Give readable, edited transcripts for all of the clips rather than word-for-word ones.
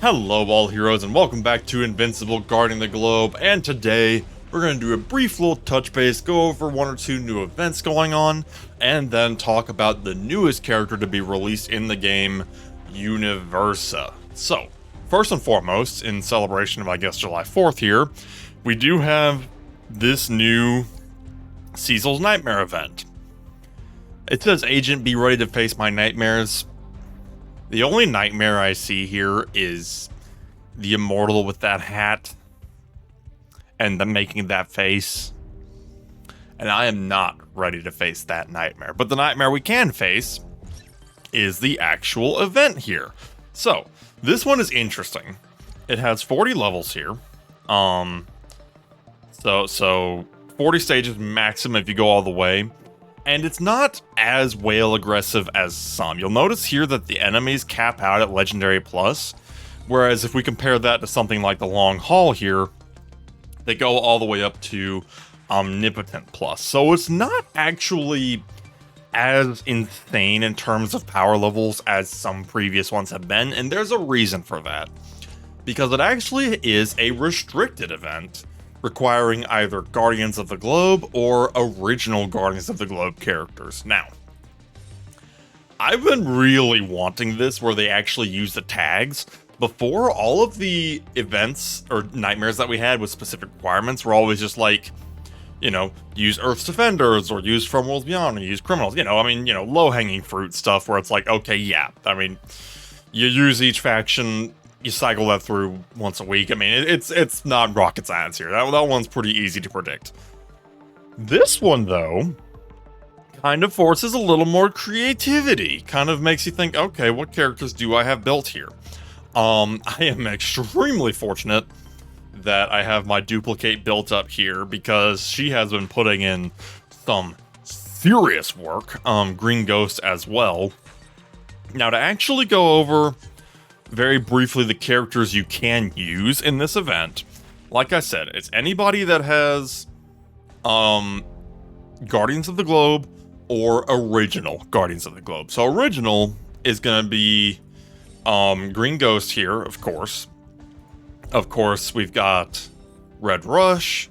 Hello all heroes and welcome back to Invincible guarding the globe, and today we're going to do a brief little touch base, go over one or two new events going on, and then talk about the newest character to be released in the game, Universa. So, first and foremost, in celebration of I guess July 4th here, we do have this new Cecil's Nightmare event. It says, "Agent, be ready to face my nightmares." The only nightmare I see here is the Immortal with that hat and them making that face. And I am not ready to face that nightmare. But the nightmare we can face is the actual event here. So, this one is interesting. It has 40 levels here. So 40 stages maximum if you go all the way. And it's not as whale aggressive as some. You'll notice here that the enemies cap out at Legendary Plus, whereas if we compare that to something like the Long Haul here, they go all the way up to Omnipotent Plus. So it's not actually as insane in terms of power levels as some previous ones have been, and there's a reason for that. Because it actually is a restricted event, requiring either Guardians of the Globe or original Guardians of the Globe characters. Now, I've been really wanting this where they actually use the tags. Before, all of the events or nightmares that we had with specific requirements were always just like, you know, use Earth's Defenders or use From Worlds Beyond or use Criminals. Low-hanging fruit stuff where it's like, okay, yeah, I mean, you use each faction, you cycle that through once a week. I mean, it's not rocket science here. That one's pretty easy to predict. This one, though, kind of forces a little more creativity. Kind of makes you think, okay, what characters do I have built here? I am extremely fortunate that I have my duplicate built up here because she has been putting in some serious work. Green Ghost as well. Now, to actually go over very briefly the characters you can use in this event, like I said, it's anybody that has Guardians of the Globe or original Guardians of the Globe. So original is going to be Green Ghost here, of course. Of course, we've got Red Rush.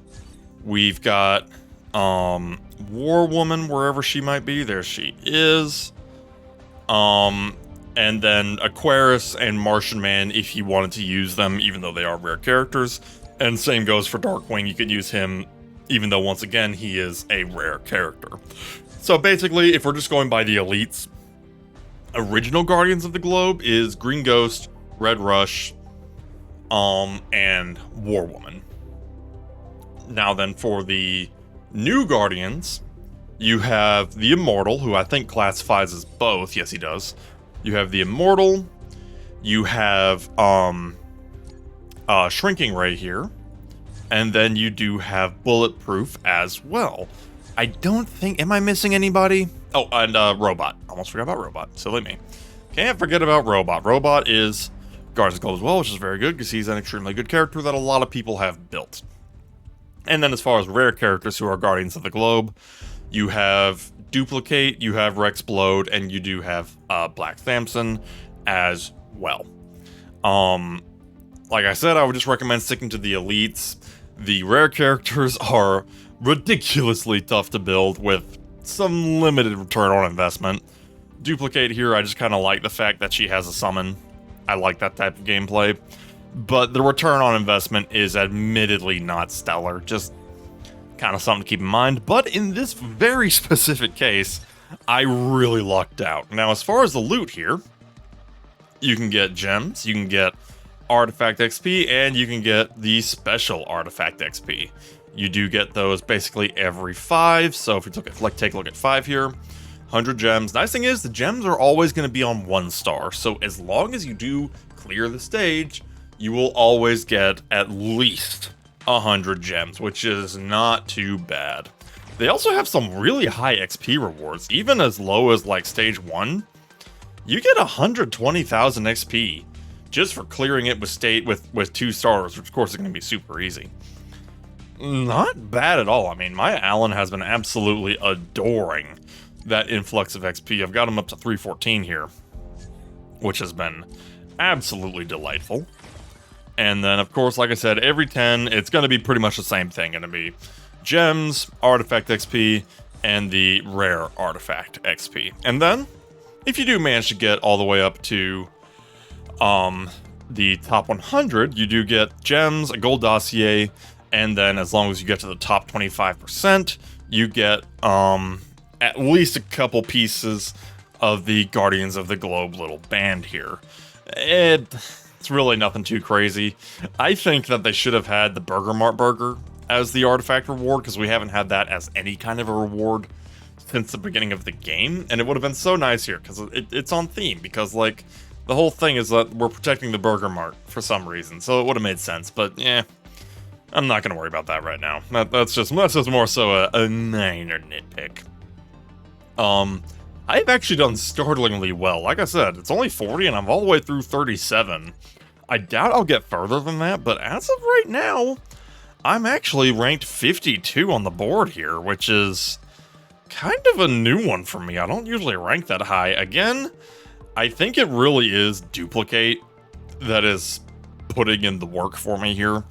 We've got War Woman, wherever she might be. There she is. And then Aquarius and Martian Man if you wanted to use them, even though they are rare characters. And same goes for Darkwing, you could use him, even though once again, he is a rare character. So basically, if we're just going by the elites, original Guardians of the Globe is Green Ghost, Red Rush, and War Woman. Now then, for the new Guardians, you have the Immortal, who I think classifies as both. Yes, he does. You have the Immortal, you have Shrinking Ray here, and then you do have Bulletproof as well. I don't think, am I missing anybody? Oh, and Robot. Almost forgot about Robot. Silly me. Can't forget about Robot. Robot is Guardians of the Globe as well, which is very good because he's an extremely good character that a lot of people have built. And then as far as rare characters who are Guardians of the Globe, you have Duplicate, you have Rex Blode, and you do have Black Samson as well. Like I said, I would just recommend sticking to the elites. The rare characters are ridiculously tough to build with some limited return on investment. Duplicate here, I just kind of like the fact that she has a summon. I like that type of gameplay. But the return on investment is admittedly not stellar. Just kind of something to keep in mind, but in this very specific case, I really lucked out. Now, as far as the loot here, you can get gems, you can get artifact XP, and you can get the special artifact XP. You do get those basically every 5, so if you take a look at 5 here, 100 gems. Nice thing is, the gems are always going to be on 1 star, so as long as you do clear the stage, you will always get at least 100 gems, which is not too bad. They also have some really high XP rewards, even as low as like stage 1. You get 120,000 XP just for clearing it with 2 stars, which of course is going to be super easy. Not bad at all. I mean, my Alan has been absolutely adoring that influx of XP. I've got him up to 314 here, which has been absolutely delightful. And then, of course, like I said, every 10, it's going to be pretty much the same thing. Going to be gems, artifact XP, and the rare artifact XP. And then, if you do manage to get all the way up to the top 100, you do get gems, a gold dossier, and then as long as you get to the top 25%, you get at least a couple pieces of the Guardians of the Globe little band here. It's really nothing too crazy. I think that they should have had the Burger Mart burger as the artifact reward, because we haven't had that as any kind of a reward since the beginning of the game, and it would have been so nice here, because it's on theme, because, like, the whole thing is that we're protecting the Burger Mart for some reason, so it would have made sense, but, yeah, I'm not going to worry about that right now. That's just more so a minor nitpick. I've actually done startlingly well. Like I said, it's only 40 and I'm all the way through 37. I doubt I'll get further than that, but as of right now, I'm actually ranked 52 on the board here, which is kind of a new one for me. I don't usually rank that high. Again, I think it really is Duplicate that is putting in the work for me here.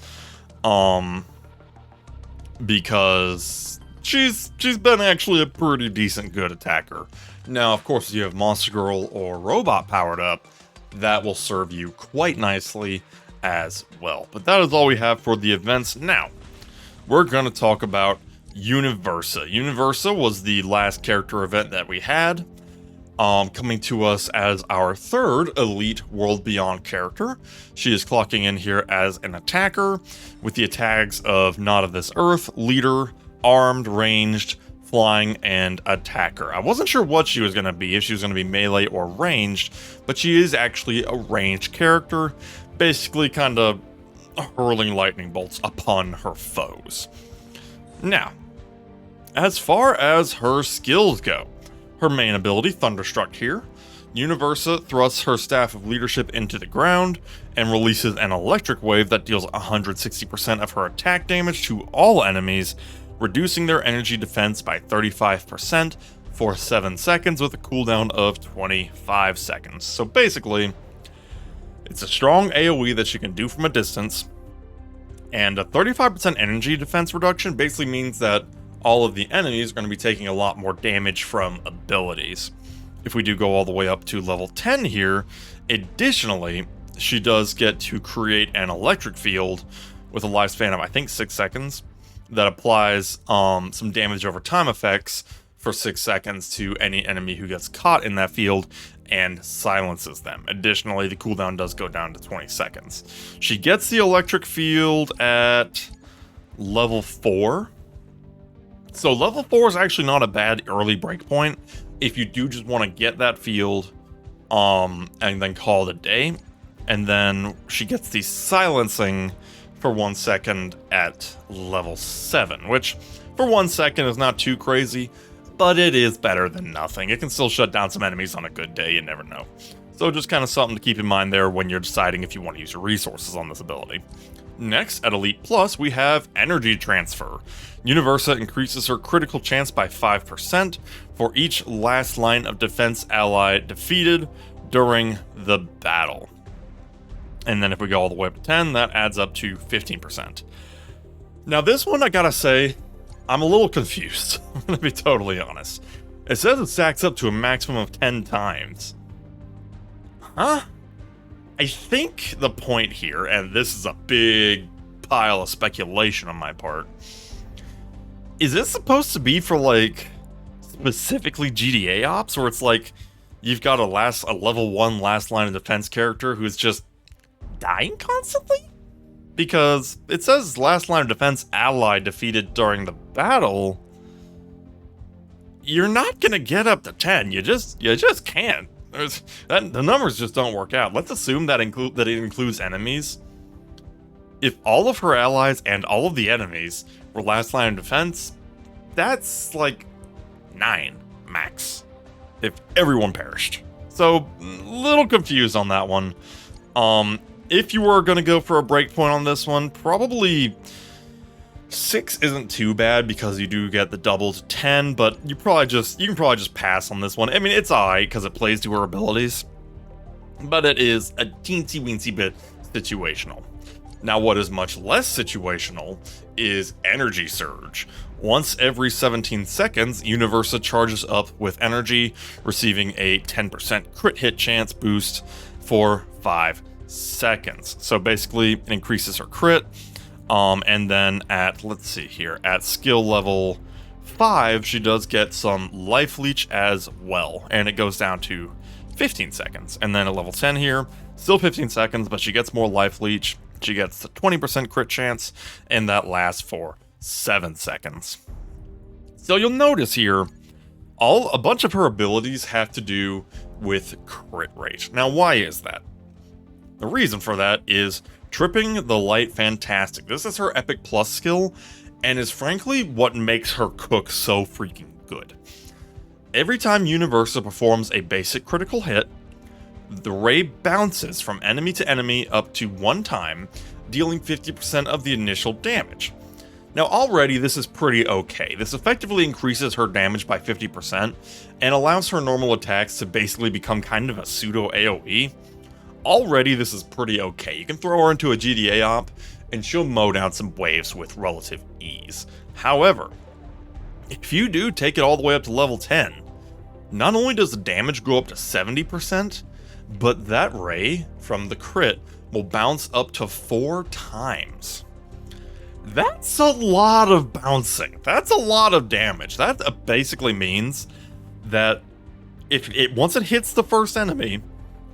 Because she's been actually a pretty decent good attacker. Now, of course, if you have Monster Girl or Robot powered up, that will serve you quite nicely as well. But that is all we have for the events. Now, we're going to talk about Universa. Universa was the last character event that we had, coming to us as our third Elite World Beyond character. She is clocking in here as an attacker with the tags of Not of This Earth, Leader, Armed, Ranged, Flying, and Attacker. I wasn't sure what she was going to be, if she was going to be melee or ranged, but she is actually a ranged character, basically kind of hurling lightning bolts upon her foes. Now, as far as her skills go, her main ability, Thunderstruck here, Universa thrusts her Staff of Leadership into the ground and releases an electric wave that deals 160% of her attack damage to all enemies, reducing their energy defense by 35% for 7 seconds with a cooldown of 25 seconds. So basically, it's a strong AoE that she can do from a distance, and a 35% energy defense reduction basically means that all of the enemies are going to be taking a lot more damage from abilities. If we do go all the way up to level 10 here, additionally, she does get to create an electric field with a lifespan of, I think, 6 seconds, that applies some damage over time effects for 6 seconds to any enemy who gets caught in that field and silences them. Additionally, the cooldown does go down to 20 seconds. She gets the electric field at level 4. So level 4 is actually not a bad early breakpoint if you do just want to get that field and then call it a day. And then she gets the silencing for 1 second at level 7, which for 1 second is not too crazy, but it is better than nothing. It can still shut down some enemies on a good day, you never know. So just kind of something to keep in mind there when you're deciding if you want to use your resources on this ability. Next, at Elite Plus, we have Energy Transfer. Universa increases her critical chance by 5% for each last line of defense ally defeated during the battle. And then if we go all the way up to 10, that adds up to 15%. Now this one, I gotta say, I'm a little confused. I'm gonna be totally honest. It says it stacks up to a maximum of 10 times. Huh? I think the point here, and this is a big pile of speculation on my part, is this supposed to be for, like, specifically GTA ops, where it's like, you've got a level 1 last line of defense character who's just dying constantly? Because it says last line of defense ally defeated during the battle. You're not gonna get up to 10. You just can't. The numbers just don't work out. Let's assume that it includes enemies. If all of her allies and all of the enemies were last line of defense, that's like 9 max. If everyone perished. So, little confused on that one. If you were going to go for a breakpoint on this one, probably 6 isn't too bad because you do get the double to 10, but you can probably just pass on this one. I mean, it's alright because it plays to her abilities. but it is a teensy-weensy bit situational. Now, what is much less situational is Energy Surge. Once every 17 seconds, Universa charges up with energy, receiving a 10% crit hit chance boost for 5 seconds. So basically, it increases her crit, and then at, let's see here, at skill level 5, she does get some life leech as well, and it goes down to 15 seconds. And then at level 10 here, still 15 seconds, but she gets more life leech. She gets a 20% crit chance, and that lasts for 7 seconds. So you'll notice here, a bunch of her abilities have to do with crit rate. Now, why is that? The reason for that is Tripping the Light Fantastic. This is her Epic Plus skill, and is frankly what makes her cook so freaking good. Every time Universa performs a basic critical hit, the ray bounces from enemy to enemy up to 1 time, dealing 50% of the initial damage. Now already this is pretty okay. This effectively increases her damage by 50% and allows her normal attacks to basically become kind of a pseudo AoE. Already this is pretty okay. You can throw her into a GDA op and she'll mow down some waves with relative ease. However, if you do take it all the way up to level 10, not only does the damage go up to 70%, but that ray from the crit will bounce up to 4 times. That's a lot of bouncing. That's a lot of damage. That basically means that once it hits the first enemy,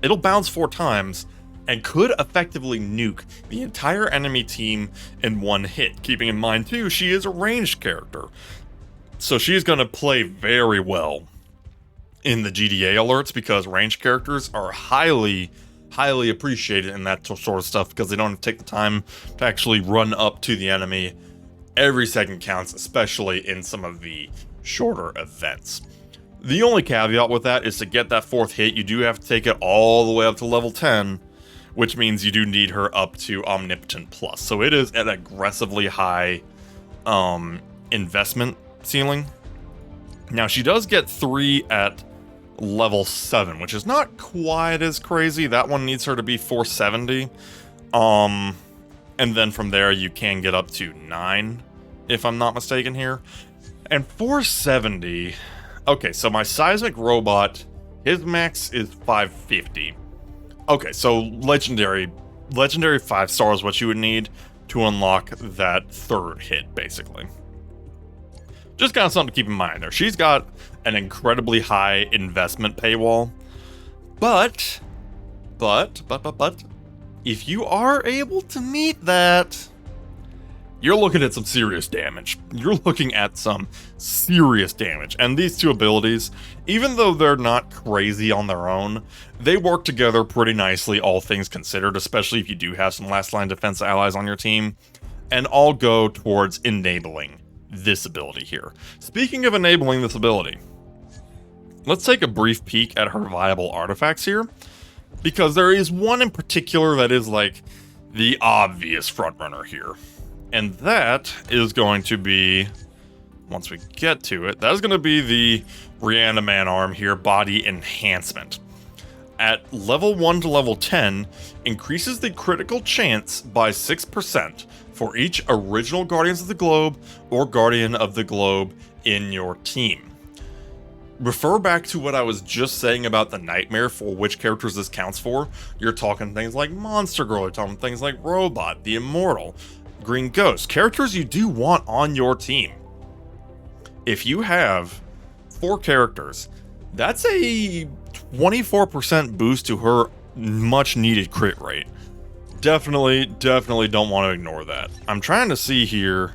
it'll bounce 4 times and could effectively nuke the entire enemy team in 1 hit. Keeping in mind too, she is a ranged character, so she's going to play very well in the GDA alerts, because ranged characters are highly appreciated in that sort of stuff, because they don't have to take the time to actually run up to the enemy. Every second counts, especially in some of the shorter events. The only caveat with that is to get that 4th hit, you do have to take it all the way up to level 10, which means you do need her up to Omnipotent Plus. So it is an aggressively high investment ceiling. Now she does get 3 at level 7, which is not quite as crazy. That one needs her to be 470. And then from there you can get up to 9, if I'm not mistaken here. And 470... Okay, so my Seismic Robot, his max is 550. Okay, so Legendary 5-star is what you would need to unlock that 3rd hit, basically. Just kind of something to keep in mind there. She's got an incredibly high investment paywall, but, if you are able to meet that, you're looking at some serious damage. You're looking at some serious damage. And these 2 abilities, even though they're not crazy on their own, they work together pretty nicely, all things considered, especially if you do have some last line defense allies on your team, and all go towards enabling this ability here. Speaking of enabling this ability, let's take a brief peek at her viable artifacts here, because there is one in particular that is like the obvious frontrunner here. And that is going to be, once we get to it, that is going to be the Reaniman arm here, Body Enhancement. At level 1 to level 10, increases the critical chance by 6% for each original Guardians of the Globe or Guardian of the Globe in your team. Refer back to what I was just saying about the Nightmare for which characters this counts for. You're talking things like Monster Girl, you're talking things like Robot, the Immortal, Green Ghost, characters you do want on your team. If you have 4 characters, that's a 24% boost to her much needed crit rate. Definitely don't want to ignore that. I'm trying to see here.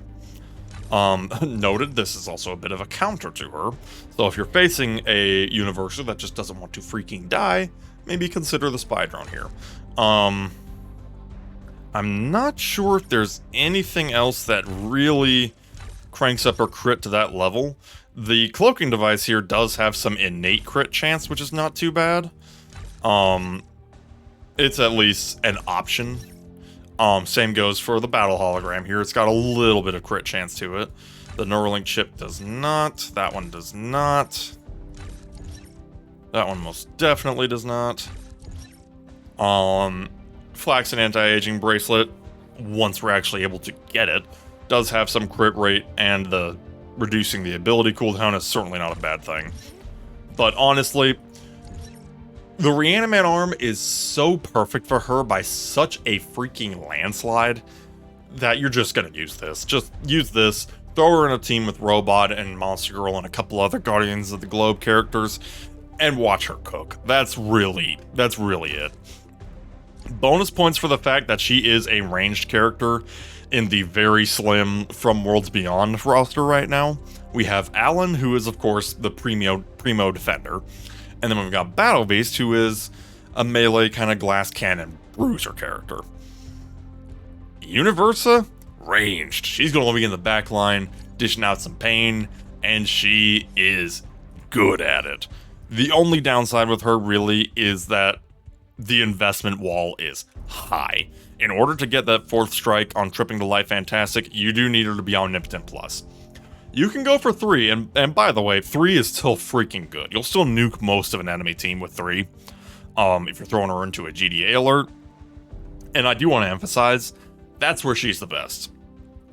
Noted, this is also a bit of a counter to her. So if you're facing a Universa that just doesn't want to freaking die, maybe consider the Spy Drone here. I'm not sure if there's anything else that really cranks up her crit to that level. The cloaking device here does have some innate crit chance, which is not too bad. It's at least an option. Same goes for the battle hologram here. It's got a little bit of crit chance to it. The Neuralink chip does not. That one does not. That one most definitely does not. Flaxen anti-aging bracelet, once we're actually able to get it, does have some crit rate, and the reducing the ability cooldown is certainly not a bad thing. But honestly, the reanimate arm is so perfect for her by such a freaking landslide that you're just gonna use this. Just use this, throw her in a team with Robot and Monster Girl and a couple other Guardians of the Globe characters, and watch her cook. That's really it. Bonus points for the fact that she is a ranged character in the very slim From Worlds Beyond roster right now. We have Alan, who is of course the primo defender, and then we've got Battle Beast, who is a melee kind of glass cannon bruiser character. Universa, ranged. She's going to be in the back line, dishing out some pain, and she is good at it. The only downside with her really is that the investment wall is high. In order to get that 4th strike on Tripping to Life Fantastic, you do need her to be Omnipotent Plus. You can go for 3, and by the way, 3 is still freaking good. You'll still nuke most of an enemy team with 3, if you're throwing her into a GDA alert. And I do want to emphasize, that's where she's the best.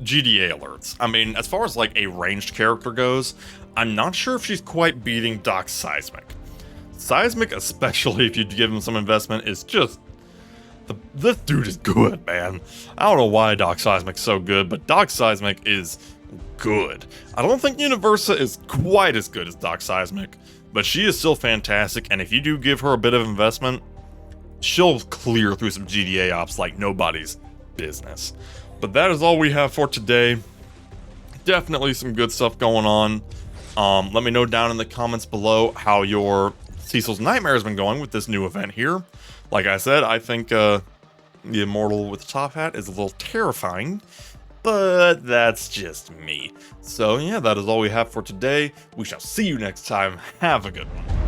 GDA alerts. I mean, as far as like a ranged character goes, I'm not sure if she's quite beating Doc Seismic. Seismic, especially if you give him some investment, is just... This dude is good, man. I don't know why Doc Seismic's so good, but Doc Seismic is good. I don't think Universa is quite as good as Doc Seismic, but she is still fantastic, and if you do give her a bit of investment, she'll clear through some GDA ops like nobody's business. But that is all we have for today. Definitely some good stuff going on. Let me know down in the comments below how your Cecil's Nightmare has been going with this new event here. Like I said, I think the Immortal with the top hat is a little terrifying, but that's just me. So yeah, that is all we have for today. We shall see you next time. Have a good one.